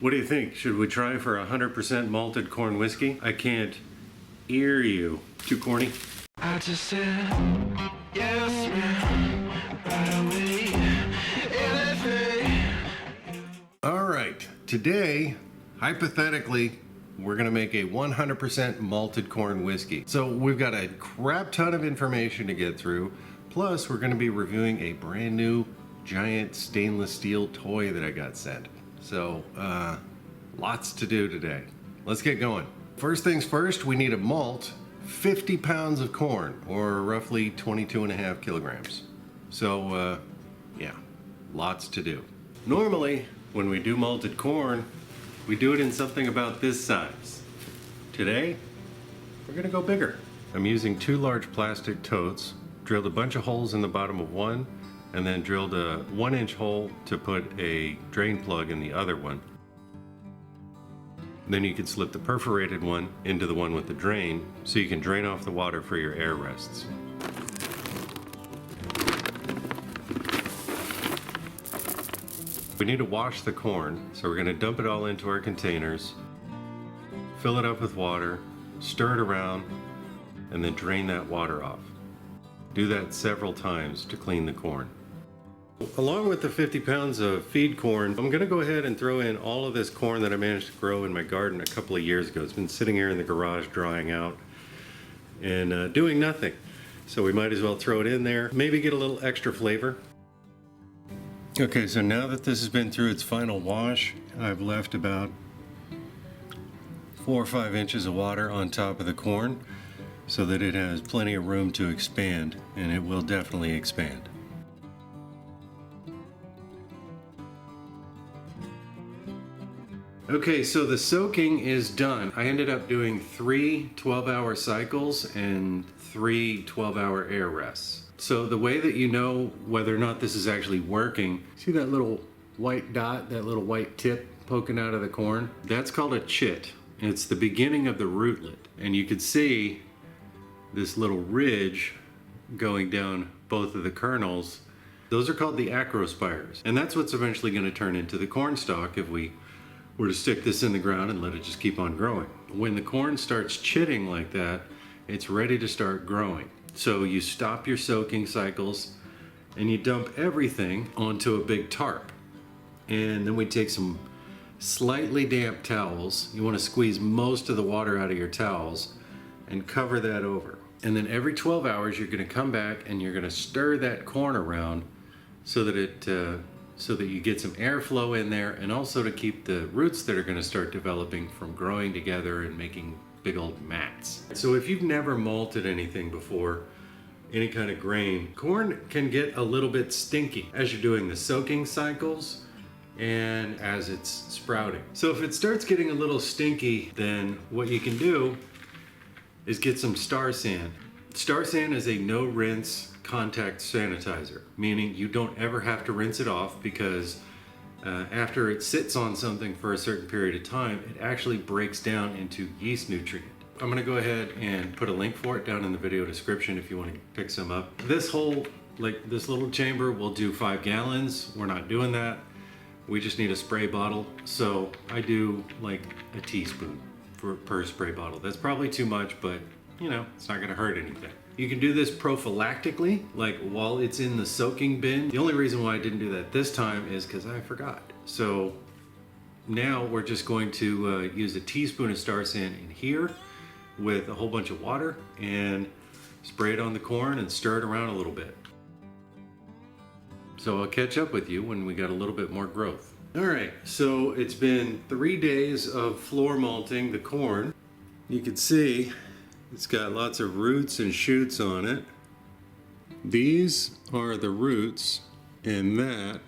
What do you think? Should we try for 100% malted corn whiskey? I can't hear you. Too corny? I just said, yes, man, right away, anything. All right, today, hypothetically, we're gonna make a 100% malted corn whiskey. So we've got a crap ton of information to get through. Plus, we're gonna be reviewing a brand new giant stainless steel toy that I got sent. So, lots to do today. Let's get going. First things first, we need a malt 50 pounds of corn, or roughly 22.5 kilograms. So, yeah, lots to do. Normally, when we do malted corn, we do it in something about this size. Today, we're gonna go bigger. I'm using 2 large plastic totes, drilled a bunch of holes in the bottom of one, and then drilled a 1-inch hole to put a drain plug in the other one. Then you can slip the perforated one into the one with the drain so you can drain off the water for your air rests. We need to wash the corn, so we're going to dump it all into our containers, fill it up with water, stir it around, and then drain that water off. Do that several times to clean the corn. Along with the 50 pounds of feed corn, I'm going to go ahead and throw in all of this corn that I managed to grow in my garden a couple of years ago. It's been sitting here in the garage drying out and doing nothing. So we might as well throw it in there, maybe get a little extra flavor. Okay, so now that this has been through its final wash, I've left about 4 or 5 inches of water on top of the corn so that it has plenty of room to expand, and it will definitely expand. Okay, so the soaking is done. I ended up doing 3 12-hour cycles and 3 12-hour air rests. So the way that you know whether or not this is actually working, see that little white dot, that little white tip poking out of the corn? That's called a chit. It's the beginning of the rootlet. And you can see this little ridge going down both of the kernels. Those are called the acrospires. And that's what's eventually going to turn into the corn stalk if we were to stick this in the ground and let it just keep on growing. When the corn starts chitting like that, it's ready to start growing. So you stop your soaking cycles and you dump everything onto a big tarp. And then we take some slightly damp towels. You want to squeeze most of the water out of your towels and cover that over. And then every 12 hours you're going to come back and you're going to stir that corn around so that you get some airflow in there, and also to keep the roots that are going to start developing from growing together and making big old mats. So if you've never malted anything before, any kind of grain, corn can get a little bit stinky as you're doing the soaking cycles and as it's sprouting. So if it starts getting a little stinky, then what you can do is get some Star San. Star San is a no rinse contact sanitizer, meaning you don't ever have to rinse it off, because after it sits on something for a certain period of time, it actually breaks down into yeast nutrient. I'm gonna go ahead and put a link for it down in the video description if you want to pick some up. This whole, this little chamber will do 5 gallons. We're not doing that. We just need a spray bottle. So I do like a teaspoon per spray bottle. That's probably too much, but you know, it's not gonna hurt anything. You can do this prophylactically, like while it's in the soaking bin. The only reason why I didn't do that this time is because I forgot. So now we're just going to use a teaspoon of Star San in here with a whole bunch of water and spray it on the corn and stir it around a little bit. So I'll catch up with you when we got a little bit more growth. All right, so it's been 3 days of floor malting the corn. You can see it's got lots of roots and shoots on it. These are the roots, and that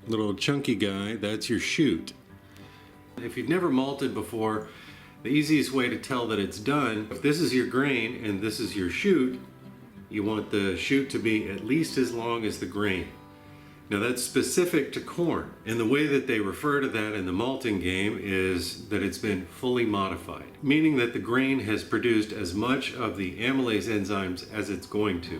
little chunky guy, that's your shoot. If you've never malted before, the easiest way to tell that it's done, if this is your grain and this is your shoot, you want the shoot to be at least as long as the grain. Now that's specific to corn, and the way that they refer to that in the malting game is that it's been fully modified, meaning that the grain has produced as much of the amylase enzymes as it's going to.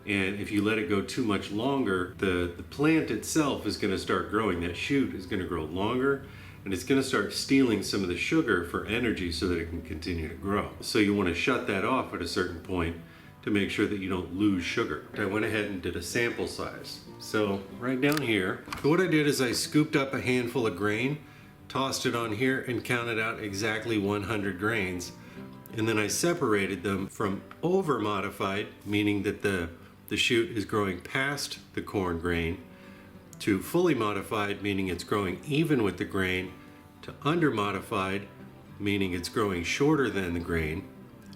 And if you let it go too much longer, the plant itself is going to start growing. That shoot is going to grow longer and it's going to start stealing some of the sugar for energy so that it can continue to grow. So you want to shut that off at a certain point to make sure that you don't lose sugar. I went ahead and did a sample size. So right down here, what I did is I scooped up a handful of grain, tossed it on here, and counted out exactly 100 grains. And then I separated them from over modified, meaning that the shoot is growing past the corn grain, to fully modified, meaning it's growing even with the grain, to under modified, meaning it's growing shorter than the grain,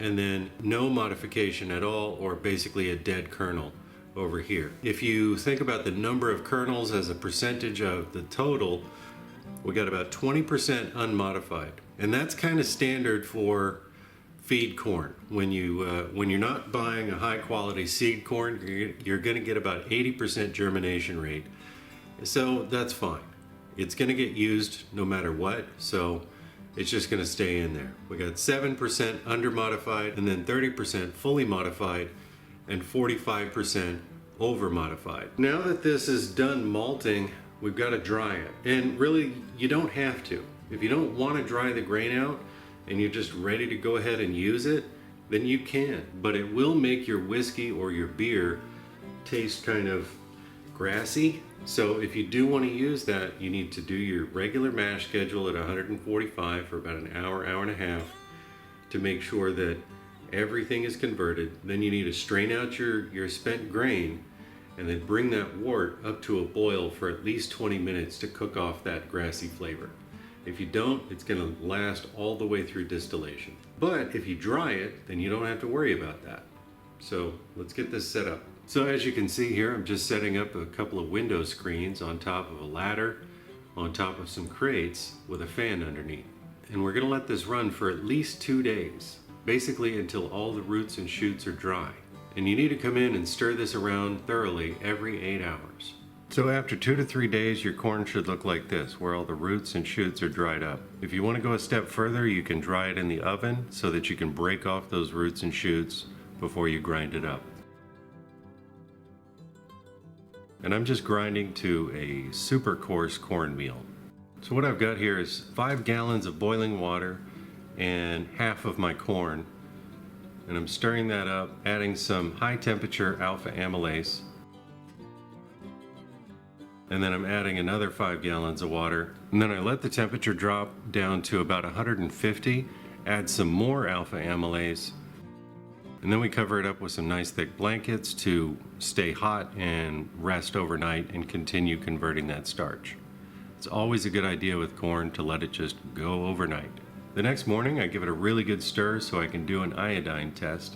and then no modification at all, or basically a dead kernel over here. If you think about the number of kernels as a percentage of the total, we got about 20% unmodified, and that's kind of standard for feed corn. When you're not buying a high quality seed corn, you're going to get about 80% germination rate. So that's fine. It's going to get used no matter what, so it's just going to stay in there. We got 7% under modified, and then 30% fully modified, and 45% over modified. Now that this is done malting, we've got to dry it. And really, you don't have to. If you don't want to dry the grain out and you're just ready to go ahead and use it, then you can. But it will make your whiskey or your beer taste kind of grassy. So if you do want to use that, you need to do your regular mash schedule at 145 for about an hour, hour and a half to make sure that everything is converted. Then you need to strain out your spent grain and then bring that wort up to a boil for at least 20 minutes to cook off that grassy flavor. If you don't, it's going to last all the way through distillation. But if you dry it, then you don't have to worry about that. So let's get this set up. So as you can see here, I'm just setting up a couple of window screens on top of a ladder, on top of some crates with a fan underneath. And we're going to let this run for at least 2 days, basically until all the roots and shoots are dry. And you need to come in and stir this around thoroughly every 8 hours. So after 2 to 3 days, your corn should look like this, where all the roots and shoots are dried up. If you want to go a step further, you can dry it in the oven so that you can break off those roots and shoots before you grind it up. And I'm just grinding to a super coarse cornmeal. So what I've got here is 5 gallons of boiling water and half of my corn. And I'm stirring that up, adding some high temperature alpha amylase. And then I'm adding another 5 gallons of water. And then I let the temperature drop down to about 150, add some more alpha amylase, and then we cover it up with some nice thick blankets to stay hot and rest overnight and continue converting that starch. It's always a good idea with corn to let it just go overnight. The next morning I give it a really good stir so I can do an iodine test.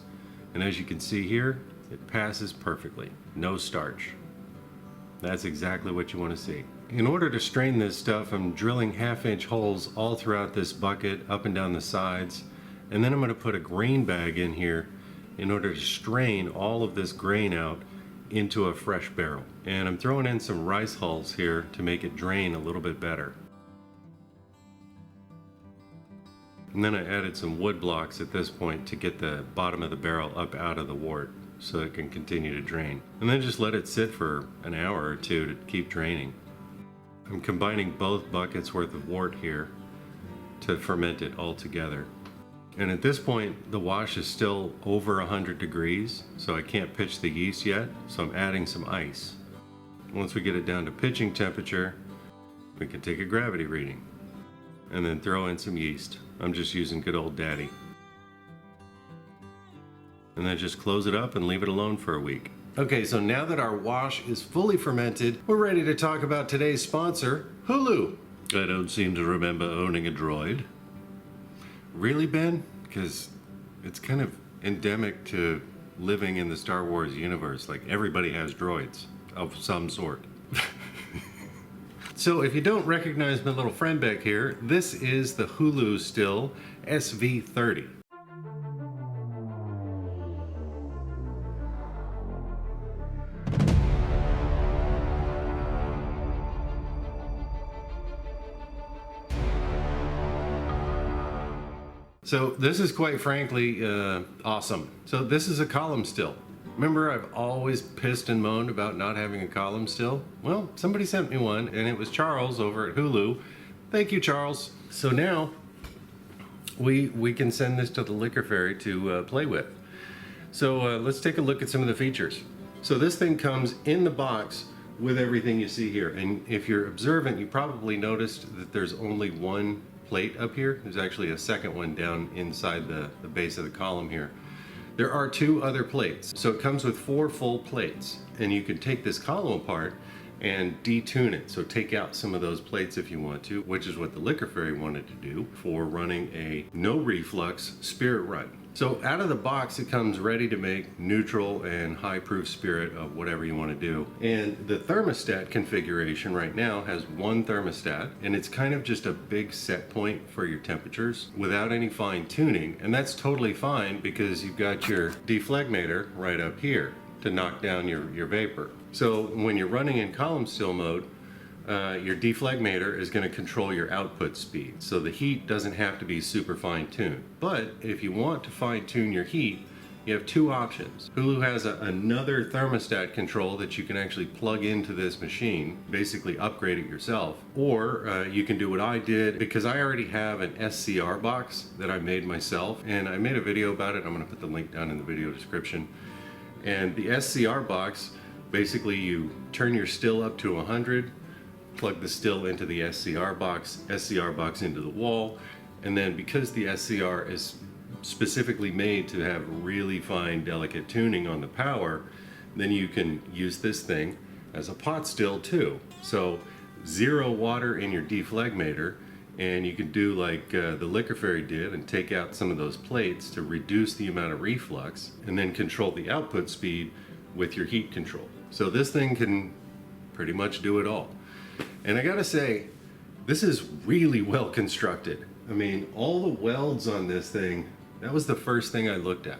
And as you can see here, it passes perfectly. No starch. That's exactly what you want to see. In order to strain this stuff, I'm drilling 1/2-inch holes all throughout this bucket, up and down the sides. And then I'm going to put a grain bag in here in order to strain all of this grain out into a fresh barrel. And I'm throwing in some rice hulls here to make it drain a little bit better. And then I added some wood blocks at this point to get the bottom of the barrel up out of the wort so it can continue to drain. And then just let it sit for an hour or two to keep draining. I'm combining both buckets worth of wort here to ferment it all together. And at this point, the wash is still over 100 degrees, so I can't pitch the yeast yet, so I'm adding some ice. Once we get it down to pitching temperature, we can take a gravity reading and then throw in some yeast. I'm just using good old daddy. And then just close it up and leave it alone for a week. Okay, so now that our wash is fully fermented, we're ready to talk about today's sponsor, HOOLOO. I don't seem to remember owning a droid. Really, Ben? Because it's kind of endemic to living in the Star Wars universe. Like, everybody has droids of some sort. So if you don't recognize my little friend back here, this is the HOOLOO Still SV30. So this is quite frankly awesome. So this is a column still. Remember, I've always pissed and moaned about not having a column still? Well, somebody sent me one, and it was Charles over at HOOLOO Thank you, Charles. So now we can send this to the liquor fairy to play with. So let's take a look at some of the features. So this thing comes in the box with everything you see here. And if you're observant, you probably noticed that there's only one plate up here. There's actually a second one down inside the base of the column here. There are 2 other plates. So it comes with 4 full plates, and you can take this column apart and detune it. So take out some of those plates if you want to, which is what the liquor fairy wanted to do for running a no reflux spirit run. So out of the box, it comes ready to make neutral and high proof spirit of whatever you want to do. And the thermostat configuration right now has 1 thermostat, and it's kind of just a big set point for your temperatures without any fine tuning. And that's totally fine because you've got your deflegmator right up here to knock down your vapor. So when you're running in column still mode, your deflegmator is going to control your output speed. So the heat doesn't have to be super fine tuned. But if you want to fine tune your heat, you have 2 options. HOOLOO has another thermostat control that you can actually plug into this machine, basically upgrade it yourself. Or you can do what I did, because I already have an SCR box that I made myself, and I made a video about it. I'm going to put the link down in the video description. And the SCR box, basically you turn your still up to 100, plug the still into the SCR box into the wall, and then because the SCR is specifically made to have really fine, delicate tuning on the power, then you can use this thing as a pot still too. So 0 water in your deflegmator, and you can do like the liquor fairy did and take out some of those plates to reduce the amount of reflux, and then control the output speed with your heat control. So this thing can pretty much do it all. And I gotta say, this is really well constructed. I mean, all the welds on this thing, that was the first thing I looked at.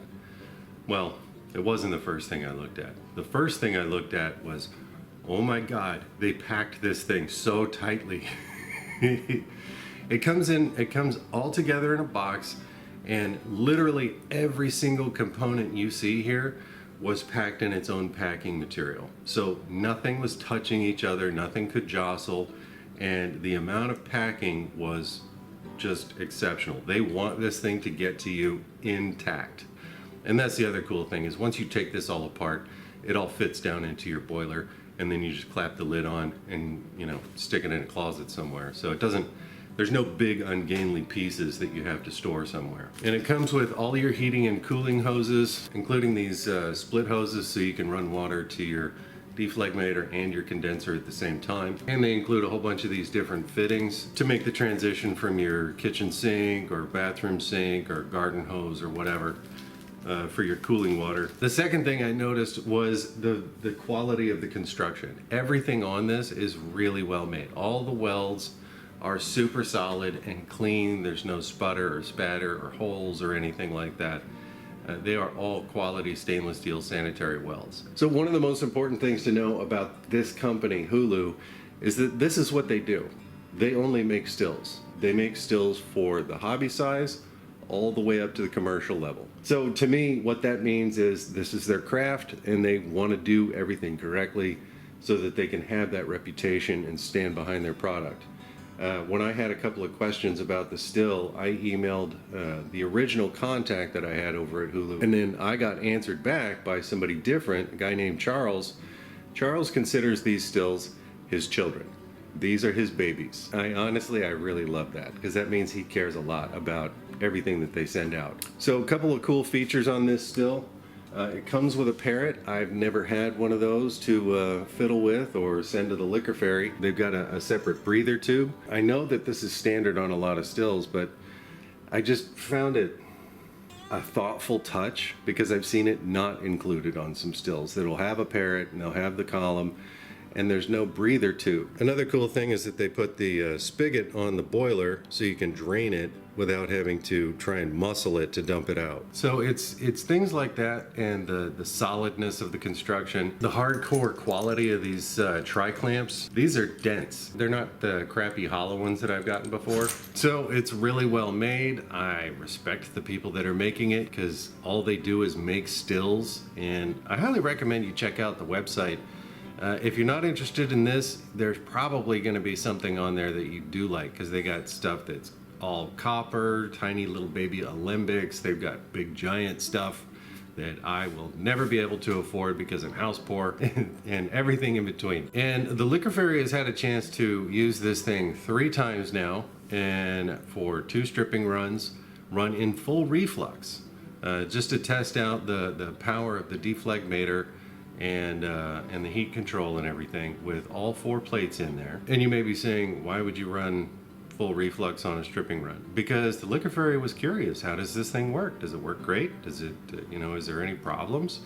Well, it wasn't the first thing I looked at. The first thing I looked at was, oh my God, they packed this thing so tightly. It comes all together in a box, and literally every single component you see here was packed in its own packing material. So nothing was touching each other, nothing could jostle, and the amount of packing was just exceptional. They want this thing to get to you intact. And that's the other cool thing, is once you take this all apart, it all fits down into your boiler, and then you just clap the lid on and, you know, stick it in a closet somewhere. So it doesn't, there's no big ungainly pieces that you have to store somewhere. And it comes with all your heating and cooling hoses, including these split hoses, so you can run water to your deflegmator and your condenser at the same time. And they include a whole bunch of these different fittings to make the transition from your kitchen sink or bathroom sink or garden hose or whatever for your cooling water. The second thing I noticed was the quality of the construction. Everything on this is really well made. All the welds are super solid and clean. There's no sputter or spatter or holes or anything like that. They are all quality stainless steel sanitary welds. So one of the most important things to know about this company, HOOLOO, is that this is what they do. They only make stills. They make stills for the hobby size all the way up to the commercial level. So to me, what that means is this is their craft, and they want to do everything correctly so that they can have that reputation and stand behind their product. When I had a couple of questions about the still, I emailed the original contact that I had over at HOOLOO, and then I got answered back by somebody different, a guy named Charles. Charles considers these stills his children. These are his babies. I really love that, because that means he cares a lot about everything that they send out. So a couple of cool features on this still. It comes with a parrot. I've never had one of those to fiddle with or send to the liquor fairy. They've got a separate breather tube. I know that this is standard on a lot of stills, but I just found it a thoughtful touch, because I've seen it not included on some stills that'll have a parrot and they'll have the column, and there's no breather tube. Another cool thing is that they put the spigot on the boiler so you can drain it without having to try and muscle it to dump it out. So it's things like that, and the solidness of the construction, the hardcore quality of these tri-clamps. These are dense. They're not the crappy hollow ones that I've gotten before. So it's really well made. I respect the people that are making it, because all they do is make stills, and I highly recommend you check out the website If you're not interested in this, there's probably going to be something on there that you do like, because they got stuff that's all copper, tiny little baby alembics. They've got big giant stuff that I will never be able to afford because I'm house poor, and everything in between. And the Liquor Fairy has had a chance to use this thing 3 times now, and for 2 stripping runs, run in full reflux, just to test out the power of the deflegmator and the heat control and everything with all 4 plates in there. And you may be saying, why would you run full reflux on a stripping run? Because the Liquor Fairy was curious. How does this thing work? Does it work great? Does it, is there any problems?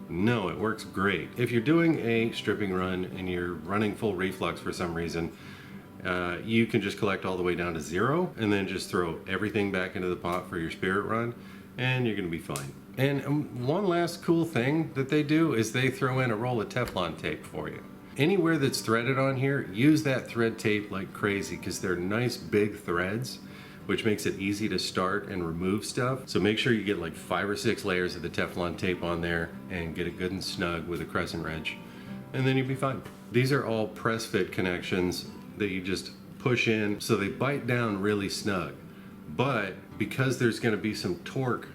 No, it works great. If you're doing a stripping run and you're running full reflux for some reason, you can just collect all the way down to 0 and then just throw everything back into the pot for your spirit run, and you're gonna be fine. And one last cool thing that they do is they throw in a roll of Teflon tape for you. Anywhere that's threaded on here, use that thread tape like crazy, because they're nice big threads, which makes it easy to start and remove stuff. So make sure you get like 5 or 6 layers of the Teflon tape on there and get it good and snug with a crescent wrench, and then you'll be fine. These are all press fit connections that you just push in, so they bite down really snug. But because there's going to be some torque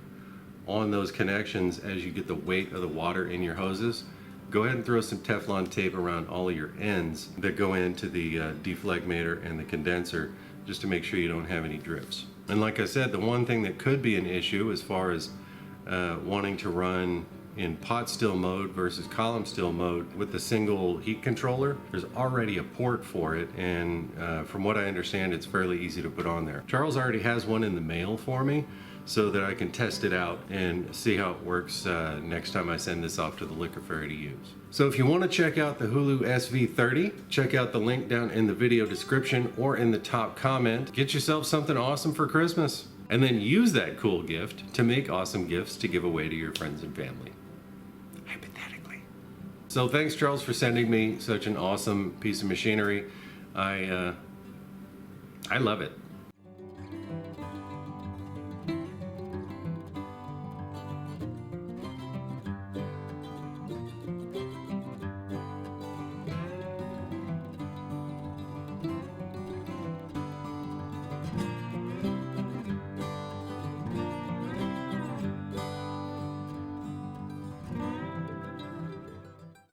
on those connections as you get the weight of the water in your hoses, go ahead and throw some Teflon tape around all of your ends that go into the deflegmator and the condenser, just to make sure you don't have any drips. And like I said, the one thing that could be an issue as far as wanting to run in pot still mode versus column still mode with the single heat controller, there's already a port for it, and from what I understand, it's fairly easy to put on there. Charles already has one in the mail for me, so that I can test it out and see how it works next time I send this off to the Liquor Fairy to use. So if you want to check out the HOOLOO SV30, check out the link down in the video description or in the top comment. Get yourself something awesome for Christmas, and then use that cool gift to make awesome gifts to give away to your friends and family. Hypothetically. So thanks, Charles, for sending me such an awesome piece of machinery. I love it.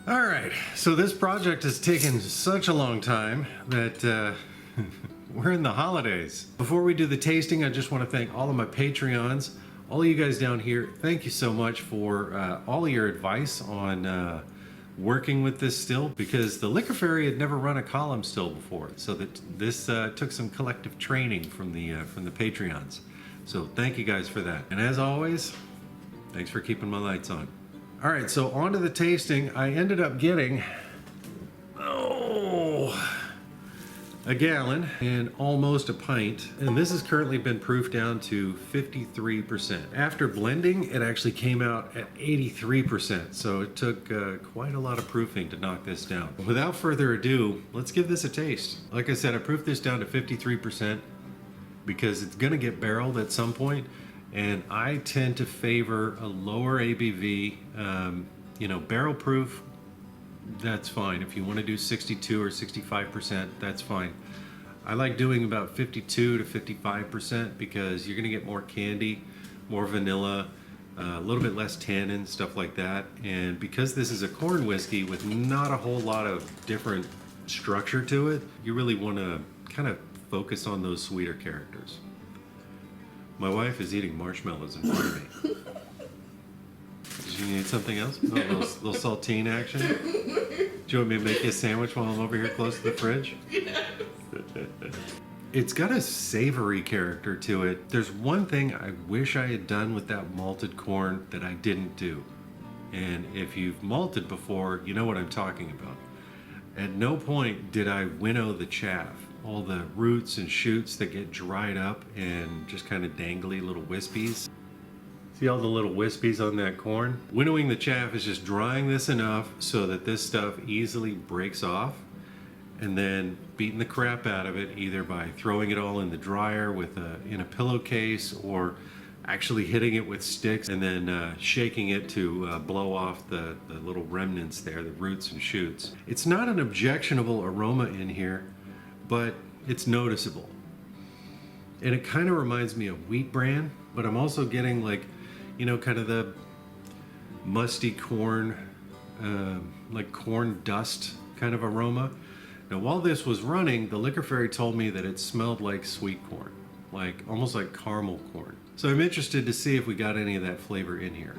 All right, so this project has taken such a long time that we're in the holidays. Before we do the tasting, I just want to thank all of my Patreons, all of you guys down here. Thank you so much for all of your advice on working with this still, because the Liquor Fairy had never run a column still before, so that this took some collective training from the Patreons. So thank you guys for that. And as always, thanks for keeping my lights on. All right, so on to the tasting. I ended up getting, a gallon and almost a pint. And this has currently been proofed down to 53%. After blending, it actually came out at 83%. So it took quite a lot of proofing to knock this down. Without further ado, let's give this a taste. Like I said, I proofed this down to 53% because it's gonna get barreled at some point. And I tend to favor a lower ABV, barrel proof, that's fine. If you want to do 62 or 65%, that's fine. I like doing about 52 to 55% because you're going to get more candy, more vanilla, a little bit less tannin, stuff like that. And because this is a corn whiskey with not a whole lot of different structure to it, you really want to kind of focus on those sweeter characters. My wife is eating marshmallows in front of me. Did you need something else? Oh, a little saltine action? Do you want me to make you a sandwich while I'm over here close to the fridge? It's got a savory character to it. There's one thing I wish I had done with that malted corn that I didn't do. And if you've malted before, you know what I'm talking about. At no point did I winnow the chaff. All the roots and shoots that get dried up and just kind of dangly little wispies. See all the little wispies on that corn? Winnowing the chaff is just drying this enough so that this stuff easily breaks off, and then beating the crap out of it either by throwing it all in the dryer in a pillowcase, or actually hitting it with sticks and then shaking it to blow off the little remnants there, the roots and shoots. It's not an objectionable aroma in here, but it's noticeable. And it kind of reminds me of wheat bran, but I'm also getting like, you know, kind of the musty corn, like corn dust kind of aroma. Now, while this was running, the liquor fairy told me that it smelled like sweet corn, like almost like caramel corn. So I'm interested to see if we got any of that flavor in here.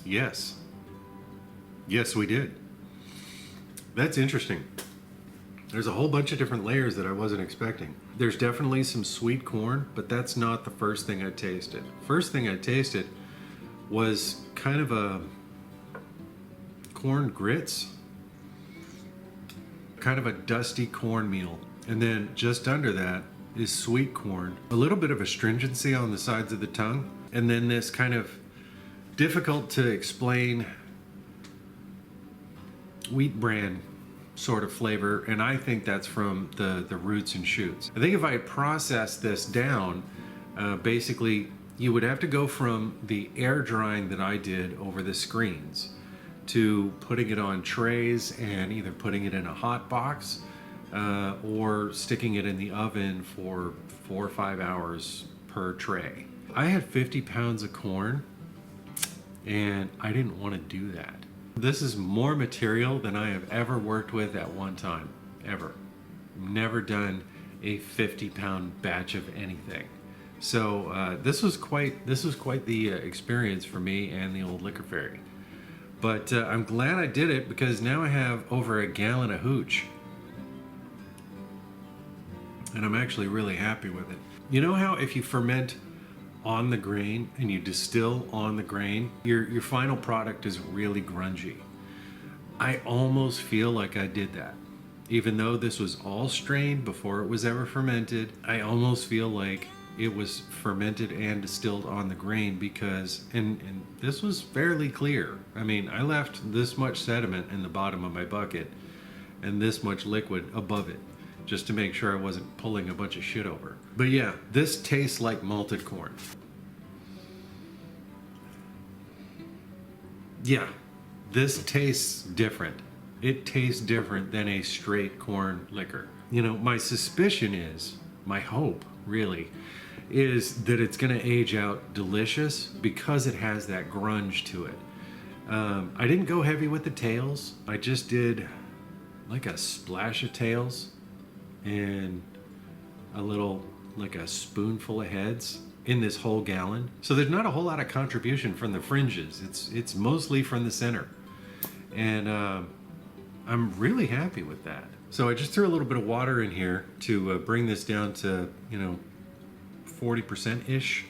Yes. Yes, we did. That's interesting. There's a whole bunch of different layers that I wasn't expecting. There's definitely some sweet corn, but that's not the first thing I tasted. First thing I tasted was kind of a corn grits, kind of a dusty cornmeal. And then just under that is sweet corn, a little bit of astringency on the sides of the tongue, and then this kind of difficult to explain wheat bran sort of flavor, and I think that's from the roots and shoots. I think if I process this down, basically you would have to go from the air drying that I did over the screens to putting it on trays and either putting it in a hot box or sticking it in the oven for 4 or 5 hours per tray. I had 50 pounds of corn and I didn't want to do that. This is more material than I have ever worked with at one time, ever. Never done a 50-pound batch of anything. So this was quite the experience for me and the old liquor fairy. But I'm glad I did it because now I have over a gallon of hooch. And I'm actually really happy with it. You know how if you ferment on the grain and you distill on the grain, your final product is really grungy. I almost feel like I did that. Even though this was all strained before it was ever fermented, I almost feel like it was fermented and distilled on the grain because, and this was fairly clear. I mean, I left this much sediment in the bottom of my bucket and this much liquid above it just to make sure I wasn't pulling a bunch of shit over. But yeah, this tastes like malted corn. Yeah, this tastes different. It tastes different than a straight corn liquor. You know, my suspicion is, my hope really, is that it's gonna age out delicious because it has that grunge to it. I didn't go heavy with the tails. I just did like a splash of tails and a little, like a spoonful of heads in this whole gallon. So there's not a whole lot of contribution from the fringes. It's mostly from the center. And I'm really happy with that. So I just threw a little bit of water in here to bring this down to, you know, 40%-ish.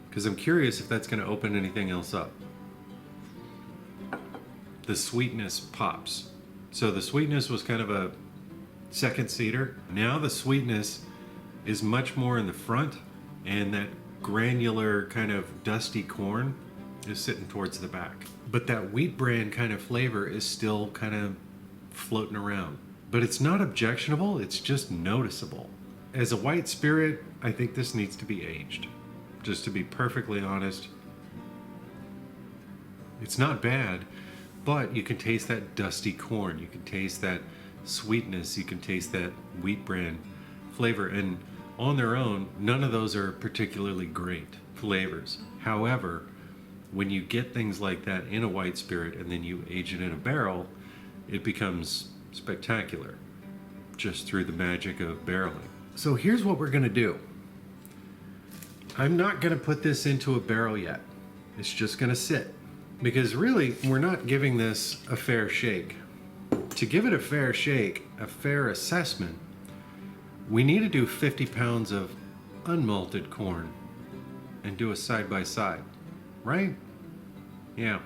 Because I'm curious if that's gonna open anything else up. The sweetness pops. So the sweetness was kind of a second seater. Now the sweetness is much more in the front, and that granular kind of dusty corn is sitting towards the back. But that wheat bran kind of flavor is still kind of floating around. But it's not objectionable, it's just noticeable. As a white spirit, I think this needs to be aged. Just to be perfectly honest. It's not bad, but you can taste that dusty corn. You can taste that sweetness. You can taste that wheat bran flavor. And on their own, none of those are particularly great flavors. However, when you get things like that in a white spirit and then you age it in a barrel, it becomes spectacular just through the magic of barreling. So here's what we're gonna do. I'm not gonna put this into a barrel yet. It's just gonna sit. Because really, we're not giving this a fair shake. To give it a fair shake, a fair assessment, we need to do 50 pounds of unmalted corn and do a side-by-side, right? Yeah.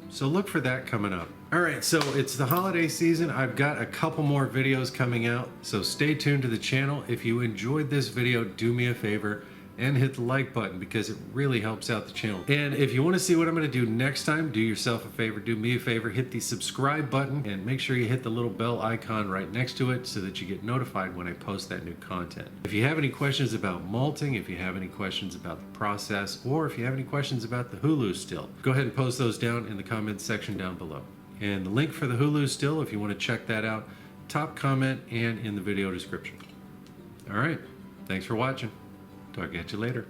So look for that coming up. All right, so it's the holiday season. I've got a couple more videos coming out, so stay tuned to the channel. If you enjoyed this video, do me a favor, and hit the like button because it really helps out the channel. And if you want to see what I'm going to do next time, do yourself a favor, do me a favor, hit the subscribe button and make sure you hit the little bell icon right next to it so that you get notified when I post that new content. If you have any questions about malting, if you have any questions about the process, or if you have any questions about the HOOLOO still, go ahead and post those down in the comments section down below. And the link for the HOOLOO still, if you want to check that out, top comment and in the video description. All right, thanks for watching. Talk at you later.